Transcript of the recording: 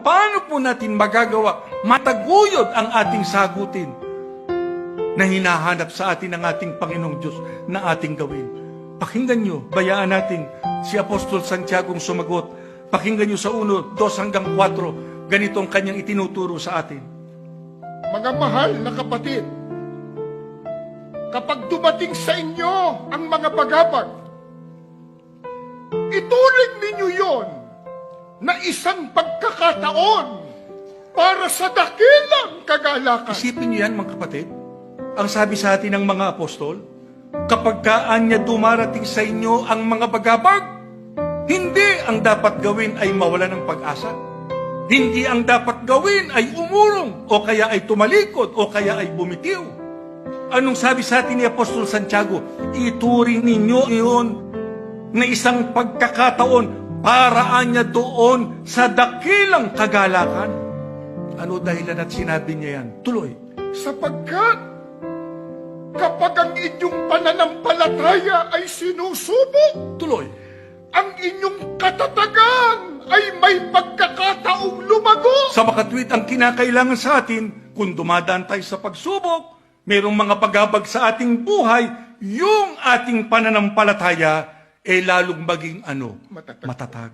Paano po natin magagawa, mataguyod ang ating sagutin na hinahanap sa atin ng ating Panginoong Diyos na ating gawin? Pakinggan nyo, bayaan natin si Apostol Santiago sumagot. Pakinggan nyo sa 1, 2 hanggang 4, ganito ang kanyang itinuturo sa atin. Mga mahal na kapatid, kapag dumating sa inyo ang mga bagabag, ituring ninyo yon na isang pagkakataon para sa dakilang kagalakan. Isipin niyo yan, mga kapatid. Ang sabi sa atin ng mga apostol, kapag kaanya dumarating sa inyo ang mga bagabag, hindi ang dapat gawin ay mawala ng pag-asa. Hindi ang dapat gawin ay umurong, o kaya ay tumalikod, o kaya ay bumitiw. Anong sabi sa atin ni Apostol Santiago? Ituring ninyo iyon na isang pagkakataon paraan niya doon sa dakilang kagalakan. Ano dahilan at sinabi niya yan? Tuloy. Sapagkat kapag ang inyong pananampalataya ay sinusubok, Tuloy. ang inyong katatagan ay may pagkakataong lumago. Sa makatwid, ang kinakailangan sa atin, kung dumadaan tayo sa pagsubok, mayroong mga pagabag sa ating buhay, yung ating pananampalataya, lalong maging Matatag. matatag.